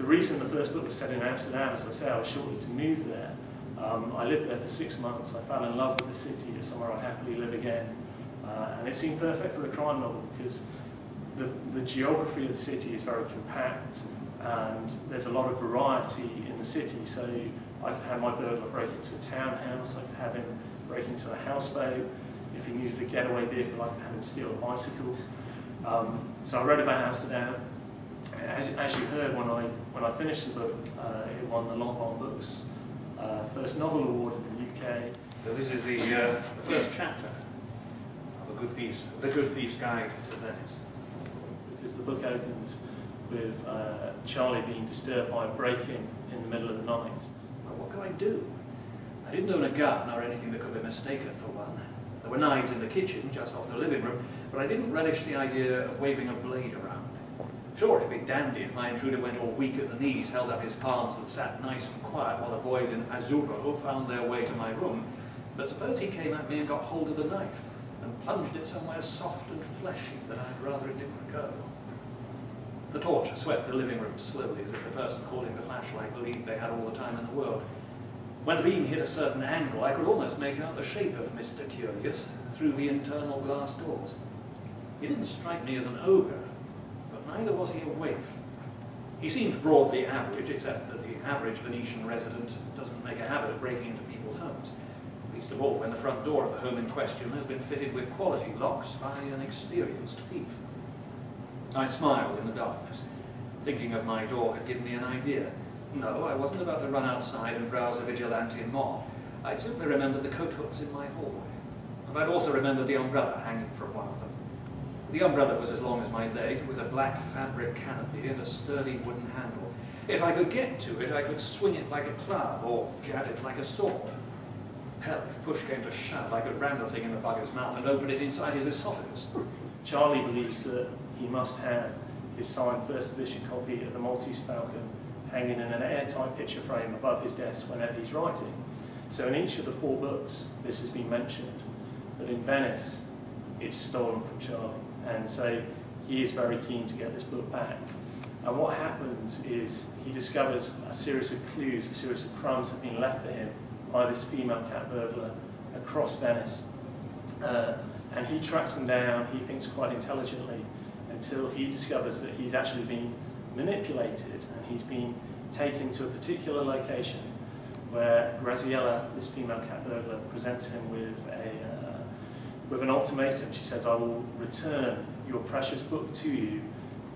The reason the first book was set in Amsterdam, as I say, I was shortly to move there. I lived there for 6 months. I fell in love with the city. It's somewhere I'd happily live again. And it seemed perfect for a crime novel because the geography of the city is very compact and there's a lot of variety in the city. So I could have my burglar break into a townhouse, I could have him break into a houseboat. If he needed a getaway vehicle, I could have him steal a bicycle. So I wrote about Amsterdam. As you heard, when I finished the book, it won the Lombard Books First Novel Award in the UK. So this is the first chapter of The Good Thief's Guide to Venice. Because the book opens with Charlie being disturbed by a break-in in the middle of the night. Well, what could I do? I didn't own a gun or anything that could be mistaken for one. There were knives in the kitchen, just off the living room, but I didn't relish the idea of waving a blade around. Sure, it'd be dandy if my intruder went all weak at the knees, held up his palms and sat nice and quiet while the boys in Azzurro found their way to my room. But suppose he came at me and got hold of the knife and plunged it somewhere soft and fleshy that I'd rather it didn't go. The torch swept the living room slowly, as if the person holding the flashlight believed they had all the time in the world. When the beam hit a certain angle, I could almost make out the shape of Mr. Curious through the internal glass doors. He didn't strike me as an ogre, but neither was he a waif. He seemed broadly average, except that the average Venetian resident doesn't make a habit of breaking into people's homes, least of all when the front door of the home in question has been fitted with quality locks by an experienced thief. I smiled in the darkness. Thinking of my door had given me an idea. No, I wasn't about to run outside and browse a vigilante moth. I'd simply remembered the coat hooks in my hallway. And I'd also remembered the umbrella hanging from one of them. The umbrella was as long as my leg, with a black fabric canopy and a sturdy wooden handle. If I could get to it, I could swing it like a club or jab it like a sword. Hell, if push came to shove, I could ram the thing in the bugger's mouth and open it inside his esophagus. Charlie believes that he must have his signed first edition copy of the Maltese Falcon hanging in an airtight picture frame above his desk whenever he's writing. So in each of the 4 books, this has been mentioned, but in Venice, it's stolen from Charlie. And so he is very keen to get this book back. And what happens is he discovers a series of clues, a series of crumbs have been left for him by this female cat burglar across Venice. And he tracks them down, he thinks quite intelligently, until he discovers that he's actually been manipulated and he's been taken to a particular location where Graziella, this female cat burglar, presents him with an ultimatum. She says, I will return your precious book to you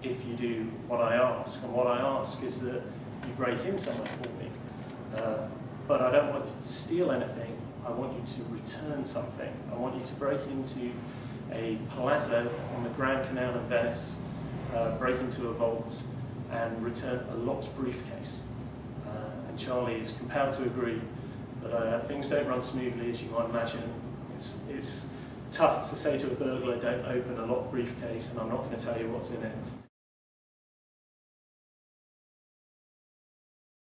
if you do what I ask. And what I ask is that you break in somewhere for me. But I don't want you to steal anything. I want you to return something. I want you to break into a palazzo on the Grand Canal in Venice, break into a vault, and return a locked briefcase. And Charlie is compelled to agree, but things don't run smoothly, as you might imagine. It's tough to say to a burglar, don't open a locked briefcase, and I'm not going to tell you what's in it.